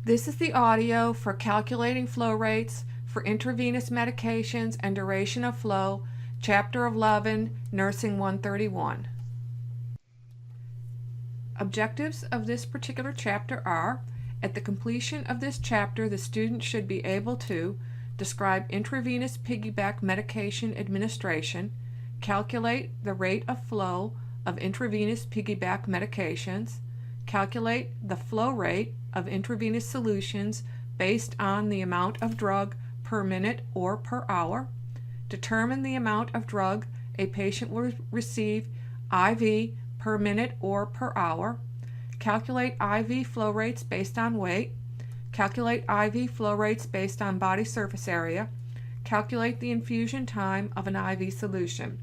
This is the audio for calculating flow rates for intravenous medications and duration of flow, Chapter 11, Nursing 131. Objectives of this particular chapter are: at the completion of this chapter, the student should be able to describe intravenous piggyback medication administration, calculate the rate of flow of intravenous piggyback medications, calculate the flow rate of intravenous solutions based on the amount of drug per minute or per hour, determine the amount of drug a patient will receive IV per minute or per hour, calculate IV flow rates based on weight, calculate IV flow rates based on body surface area, calculate the infusion time of an IV solution.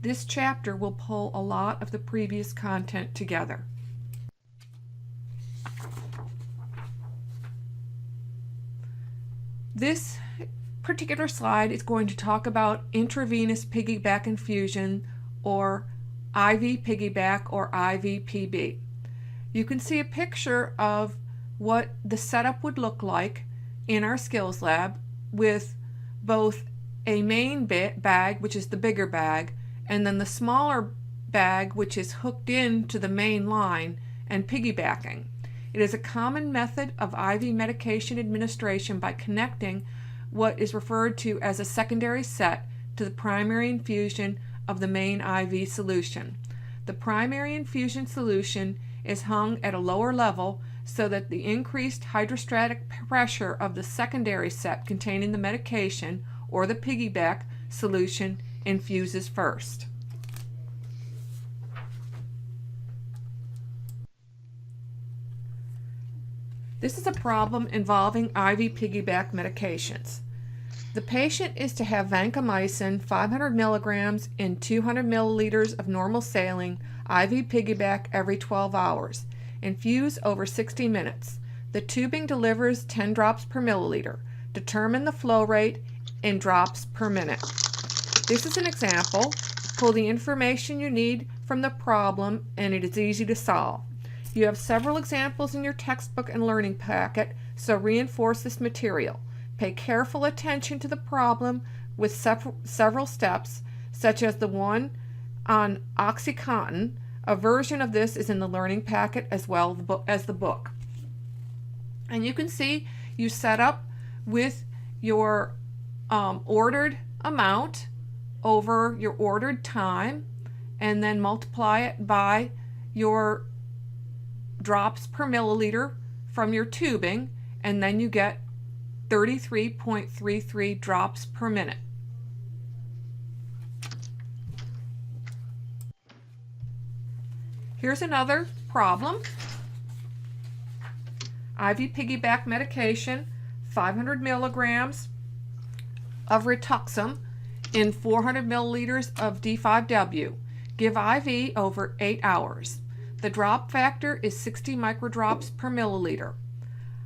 This chapter will pull a lot of the previous content together. This particular slide is going to talk about intravenous piggyback infusion, or IV piggyback, or IV PB. You can see a picture of what the setup would look like in our skills lab, with both a main bag, which is the bigger bag, and then the smaller bag, which is hooked into the main line and piggybacking. It is a common method of IV medication administration by connecting what is referred to as a secondary set to the primary infusion of the main IV solution. The primary infusion solution is hung at a lower level so that the increased hydrostatic pressure of the secondary set containing the medication, or the piggyback solution, infuses first. This is a problem involving IV piggyback medications. The patient is to have vancomycin 500 milligrams in 200 milliliters of normal saline IV piggyback every 12 hours. Infuse over 60 minutes. The tubing delivers 10 drops per milliliter. Determine the flow rate in drops per minute. This is an example. Pull the information you need from the problem, and it is easy to solve. You have several examples in your textbook and learning packet, so reinforce this material. Pay careful attention to the problem with several steps, such as the one on OxyContin. A version of this is in the learning packet as well as the book. And you can see you set up with your ordered amount over your ordered time, and then multiply it by your drops per milliliter from your tubing, and then you get 33.33 drops per minute. Here's another problem. IV piggyback medication, 500 milligrams of Rituxim in 400 milliliters of D5W. Give IV over 8 hours. The drop factor is 60 microdrops per milliliter.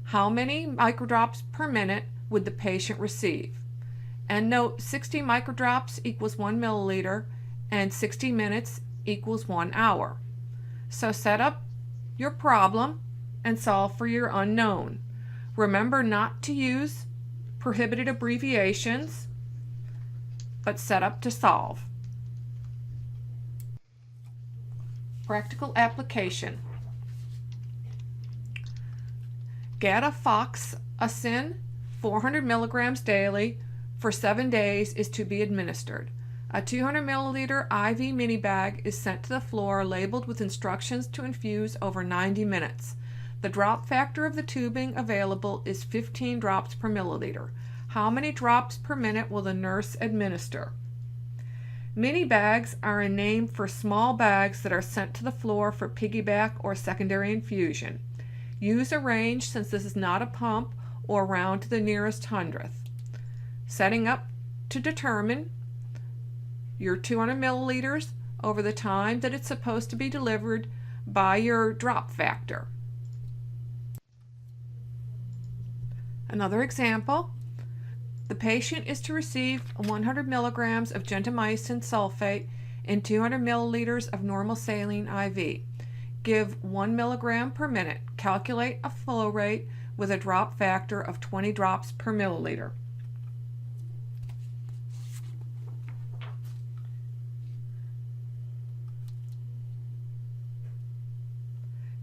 How many microdrops per minute would the patient receive? And note, 60 microdrops equals 1 milliliter, and 60 minutes equals 1 hour. So set up your problem and solve for your unknown. Remember not to use prohibited abbreviations, but set up to solve. Practical application. Gadafoxacin 400 milligrams daily for 7 days is to be administered. A 200 milliliter IV mini bag is sent to the floor labeled with instructions to infuse over 90 minutes. The drop factor of the tubing available is 15 drops per milliliter. How many drops per minute will the nurse administer? Mini bags are a name for small bags that are sent to the floor for piggyback or secondary infusion. Use a range, since this is not a pump, or round to the nearest hundredth. Setting up to determine your 200 milliliters over the time that it's supposed to be delivered by your drop factor. Another example. The patient is to receive 100 milligrams of gentamicin sulfate in 200 milliliters of normal saline IV. give 1 milligram per minute. Calculate a flow rate with a drop factor of 20 drops per milliliter.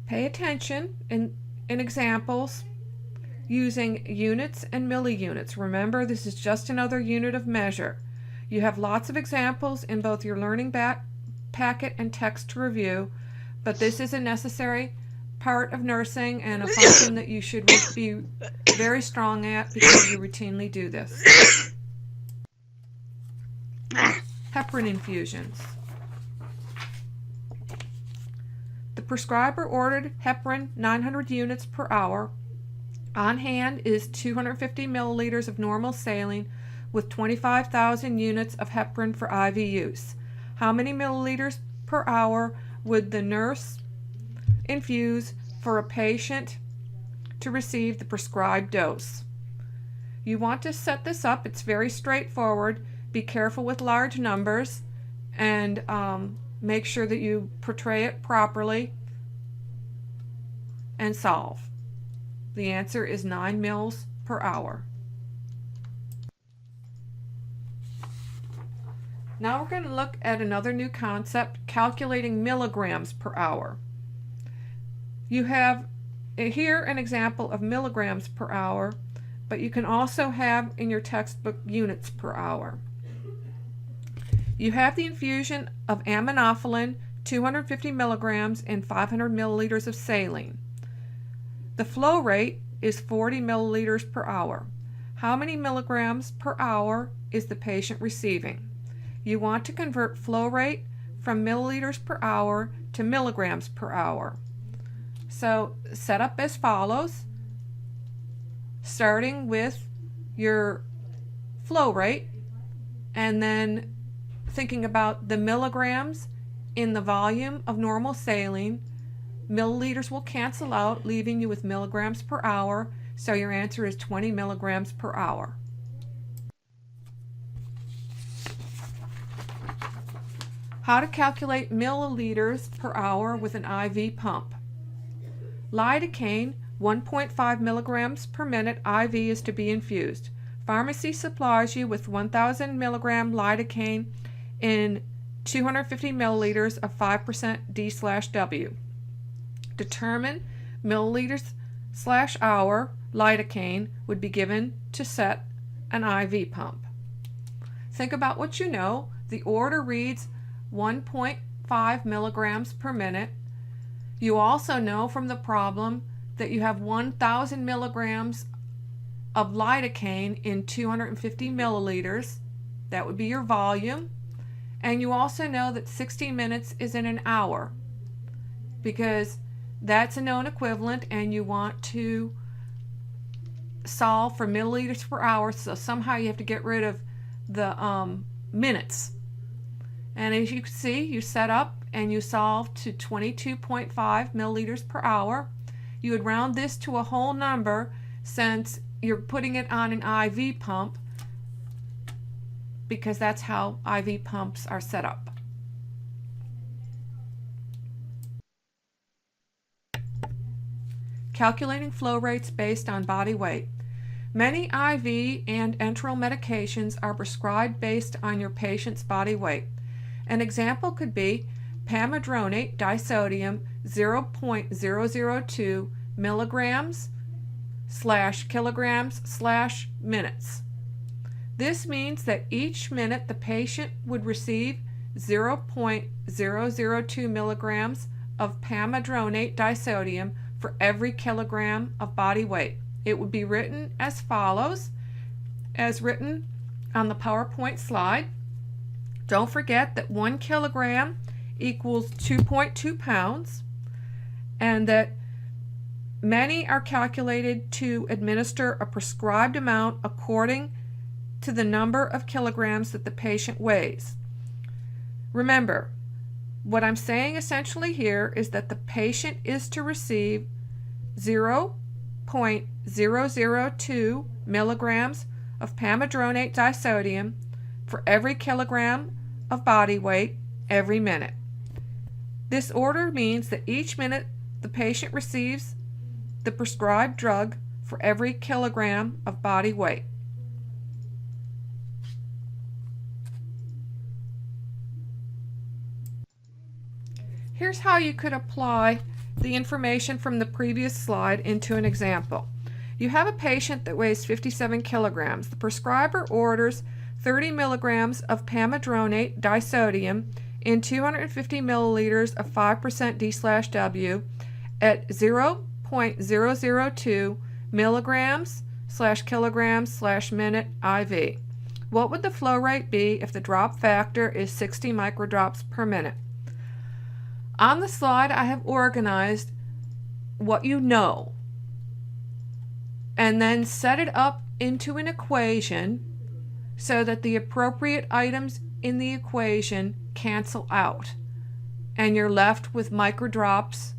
Pay attention in examples using units and milliunits. Remember, this is just another unit of measure. You have lots of examples in both your learning packet and text to review, but this is a necessary part of nursing and a function that you should be very strong at because you routinely do this. Heparin infusions. The prescriber ordered heparin 900 units per hour. On hand is 250 milliliters of normal saline with 25,000 units of heparin for IV use. How many milliliters per hour would the nurse infuse for a patient to receive the prescribed dose? You want to set this up. It's very straightforward. Be careful with large numbers and make sure that you portray it properly and solve. The answer is 9 mils per hour. Now we're going to look at another new concept, calculating milligrams per hour. You have here an example of milligrams per hour, but you can also have in your textbook units per hour. You have the infusion of aminophylline, 250 milligrams, and 500 milliliters of saline. The flow rate is 40 milliliters per hour. How many milligrams per hour is the patient receiving? You want to convert flow rate from milliliters per hour to milligrams per hour. So set up as follows, starting with your flow rate and then thinking about the milligrams in the volume of normal saline. Milliliters will cancel out, leaving you with milligrams per hour, so your answer is 20 milligrams per hour. How to calculate milliliters per hour with an IV pump. Lidocaine, 1.5 milligrams per minute IV is to be infused. Pharmacy supplies you with 1,000 milligram lidocaine in 250 milliliters of 5% D/W. Determine milliliters/hour lidocaine would be given to set an IV pump. Think about what you know. The order reads 1.5 milligrams per minute. You also know from the problem that you have 1,000 milligrams of lidocaine in 250 milliliters. That would be your volume. And you also know that 60 minutes is in an hour because that's a known equivalent and you want to solve for milliliters per hour, so somehow you have to get rid of the minutes. And as you can see, you set up and you solve to 22.5 milliliters per hour. You would round this to a whole number since you're putting it on an IV pump because that's how IV pumps are set up. Calculating flow rates based on body weight. Many IV and enteral medications are prescribed based on your patient's body weight. An example could be pamidronate disodium 0.002 milligrams/kilograms/minutes. This means that each minute the patient would receive 0.002 milligrams of pamidronate disodium for every kilogram of body weight. It would be written as follows, as written on the PowerPoint slide. Don't forget that 1 kilogram equals 2.2 pounds and that many are calculated to administer a prescribed amount according to the number of kilograms that the patient weighs. Remember, what I'm saying essentially here is that the patient is to receive 0.002 milligrams of pamidronate disodium for every kilogram of body weight every minute. This order means that each minute the patient receives the prescribed drug for every kilogram of body weight. Here's how you could apply the information from the previous slide into an example. You have a patient that weighs 57 kilograms. The prescriber orders 30 milligrams of pamidronate disodium in 250 milliliters of 5% D/W at 0.002 milligrams/kilograms/minute IV. What would the flow rate be if the drop factor is 60 microdrops per minute? On the slide, I have organized what you know and then set it up into an equation so that the appropriate items in the equation cancel out and you're left with microdrops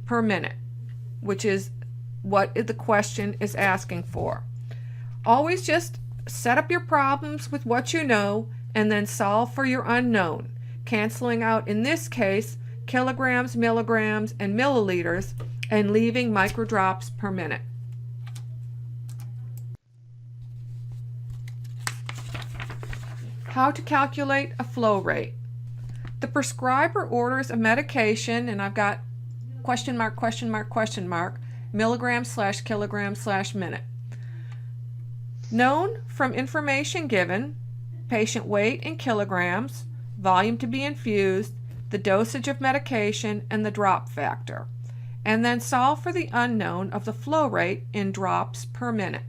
per minute, which is what the question is asking for. Always just set up your problems with what you know and then solve for your unknown, canceling out, in this case, kilograms, milligrams, and milliliters, and leaving microdrops per minute. How to calculate a flow rate. The prescriber orders a medication, and I've got question mark, milligrams/kilograms/minute. Known from information given, patient weight in kilograms, volume to be infused, the dosage of medication, and the drop factor, and then solve for the unknown of the flow rate in drops per minute.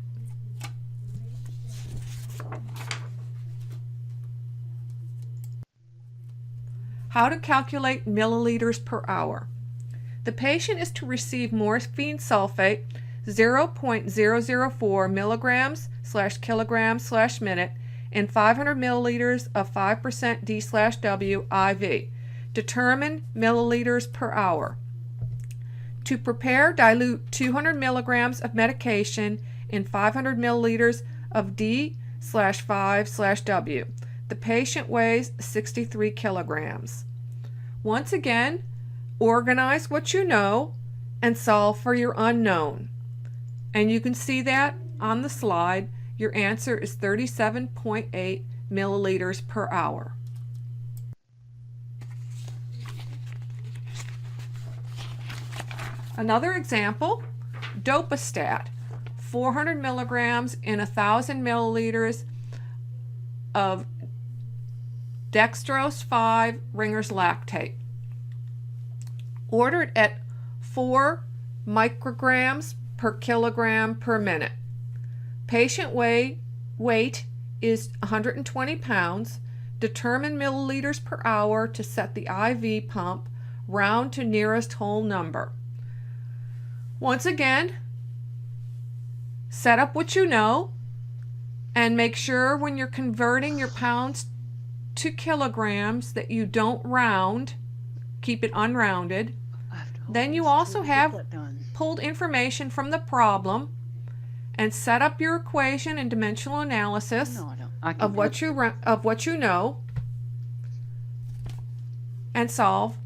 How to calculate milliliters per hour. The patient is to receive morphine sulfate 0.004 milligrams/kilograms/minute in 500 milliliters of 5% D/W IV. Determine milliliters per hour. To prepare, dilute 200 milligrams of medication in 500 milliliters of D/5/W. The patient weighs 63 kilograms. Once again, organize what you know and solve for your unknown. And you can see that on the slide. Your answer is 37.8 milliliters per hour. Another example, Dopostat, 400 milligrams in 1,000 milliliters of dextrose 5 Ringer's lactate. Ordered at 4 micrograms per kilogram per minute. Patient weight is 120 pounds. Determine milliliters per hour to set the IV pump. Round to nearest whole number. Once again, set up what you know and make sure when you're converting your pounds to kilograms that you don't round, keep it unrounded. Then you also have pulled information from the problem and set up your equation and dimensional analysis of what you know and solve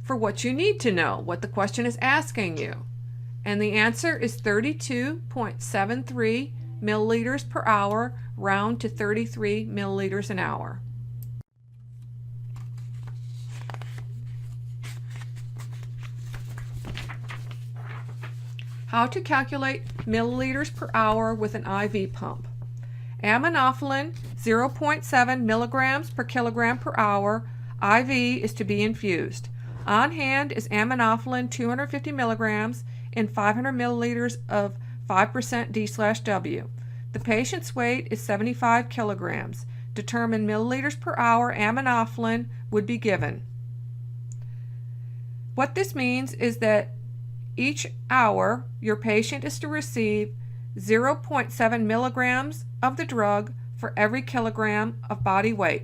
for what you need to know, what the question is asking you. And the answer is 32.73 milliliters per hour, round to 33 milliliters an hour. How to calculate milliliters per hour with an IV pump. Aminophylline 0.7 milligrams per kilogram per hour, IV is to be infused. On hand is aminophylline 250 milligrams in 500 milliliters of 5% D/W. The patient's weight is 75 kilograms. Determine milliliters per hour aminophylline would be given. What this means is that each hour your patient is to receive 0.7 milligrams of the drug for every kilogram of body weight.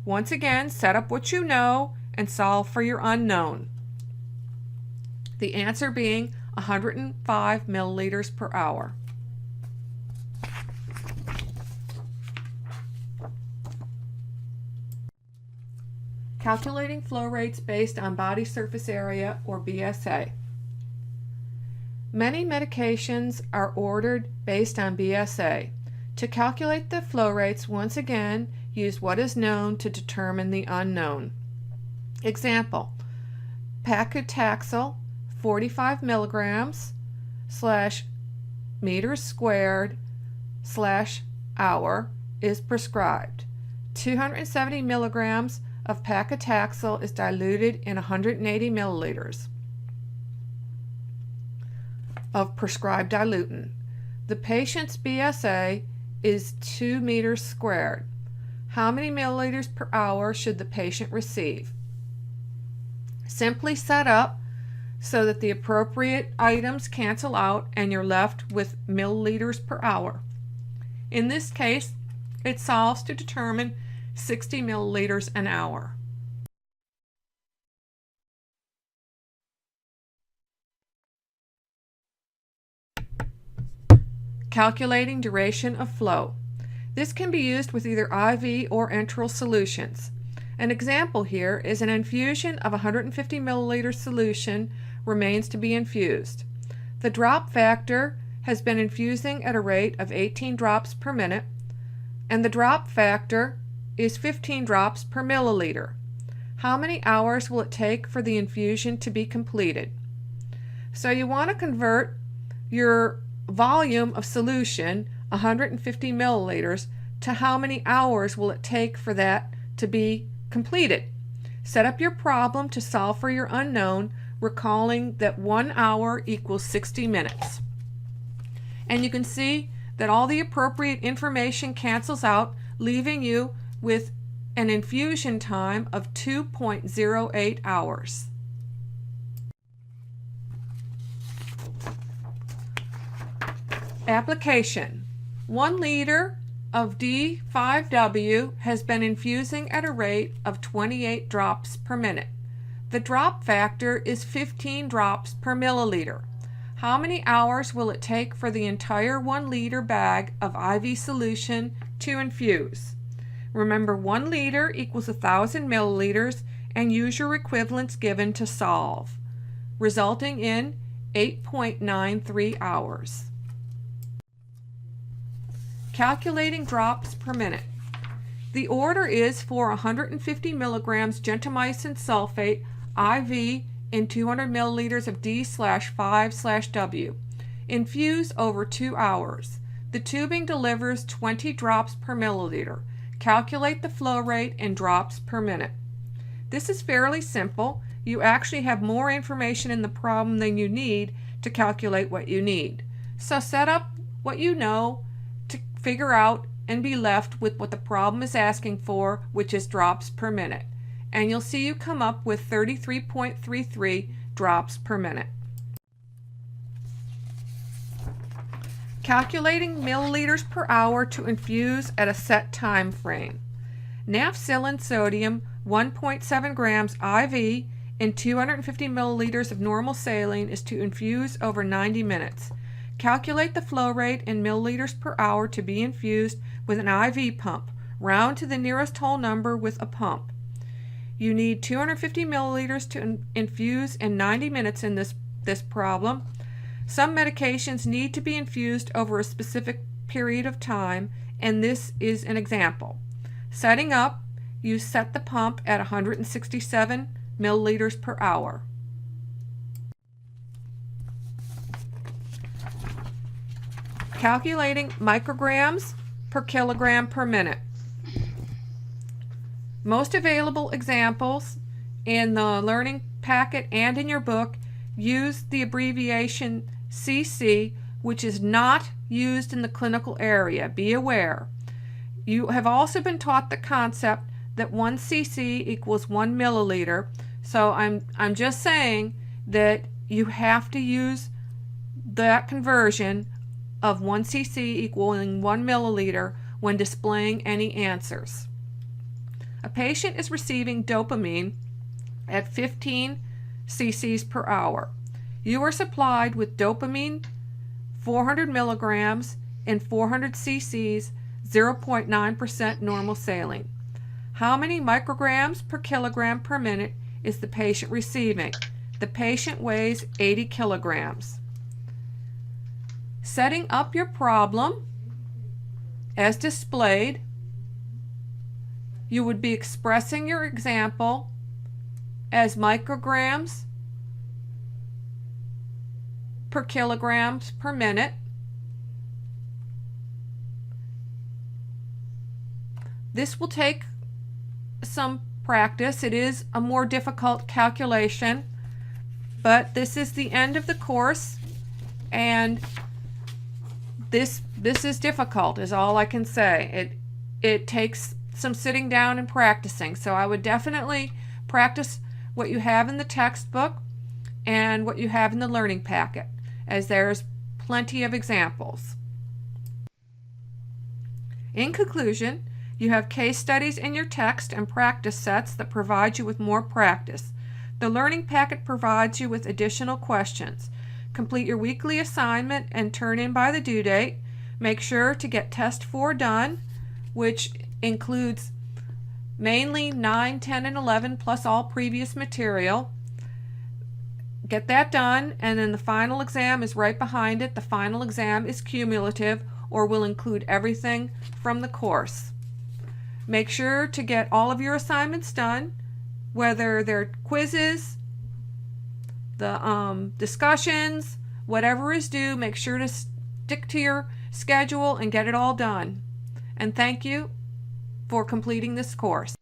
Once again, set up what you know and solve for your unknown. The answer being 105 milliliters per hour. Calculating flow rates based on body surface area, or BSA. Many medications are ordered based on BSA. To calculate the flow rates, once again, use what is known to determine the unknown. Example, paclitaxel 45 milligrams / meters squared / hour is prescribed. 270 milligrams of paclitaxel is diluted in 180 milliliters of prescribed diluent. The patient's BSA is 2 meters squared. How many milliliters per hour should the patient receive? Simply set up so that the appropriate items cancel out and you're left with milliliters per hour. In this case, it solves to determine 60 milliliters an hour. Calculating duration of flow. This can be used with either IV or enteral solutions. An example here is an infusion of 150 milliliter solution remains to be infused. The drop factor has been infusing at a rate of 18 drops per minute, and the drop factor is 15 drops per milliliter. How many hours will it take for the infusion to be completed? So you want to convert your volume of solution, 150 milliliters, to how many hours will it take for that to be completed. Set up your problem to solve for your unknown, recalling that 1 hour equals 60 minutes. And you can see that all the appropriate information cancels out, leaving you with an infusion time of 2.08 hours. Application. 1 liter of D5W has been infusing at a rate of 28 drops per minute. The drop factor is 15 drops per milliliter. How many hours will it take for the entire 1 liter bag of IV solution to infuse? Remember, 1 liter equals 1,000 milliliters, and use your equivalents given to solve, resulting in 8.93 hours. Calculating drops per minute. The order is for 150 milligrams gentamicin sulfate IV in 200 milliliters of D/5/W. Infuse over 2 hours. The tubing delivers 20 drops per milliliter. Calculate the flow rate in drops per minute. This is fairly simple. You actually have more information in the problem than you need to calculate what you need. So set up what you know to figure out and be left with what the problem is asking for, which is drops per minute. And you'll see you come up with 33.33 drops per minute. Calculating milliliters per hour to infuse at a set time frame. Nafcillin sodium 1.7 grams IV in 250 milliliters of normal saline is to infuse over 90 minutes. Calculate the flow rate in milliliters per hour to be infused with an IV pump. Round to the nearest whole number with a pump. You need 250 milliliters to infuse in 90 minutes in this problem. Some medications need to be infused over a specific period of time, and this is an example. Setting up, you set the pump at 167 milliliters per hour. Calculating micrograms per kilogram per minute. Most available examples in the learning packet and in your book use the abbreviation cc, which is not used in the clinical area. Be aware. You have also been taught the concept that 1 cc equals 1 milliliter, so I'm just saying that you have to use that conversion of 1 cc equaling 1 milliliter when displaying any answers. A patient is receiving dopamine at 15 cc's per hour. You are supplied with dopamine 400 milligrams in 400 cc's 0.9% normal saline. How many micrograms per kilogram per minute is the patient receiving? The patient weighs 80 kilograms. Setting up your problem as displayed, you would be expressing your example as micrograms per kilograms per minute. This will take some practice. It is a more difficult calculation, but this is the end of the course, and this is difficult is all I can say. It takes some sitting down and practicing, so I would definitely practice what you have in the textbook and what you have in the learning packet, as there's plenty of examples. In conclusion, you have case studies in your text and practice sets that provide you with more practice. The learning packet provides you with additional questions. Complete your weekly assignment and turn in by the due date. Make sure to get test 4 done, which includes mainly 9, 10, and 11 plus all previous material. Get that done, and then the final exam is right behind it. The final exam is cumulative or will include everything from the course. Make sure to get all of your assignments done, whether they're quizzes, the discussions, whatever is due. Make sure to stick to your schedule and get it all done. And thank you for completing this course.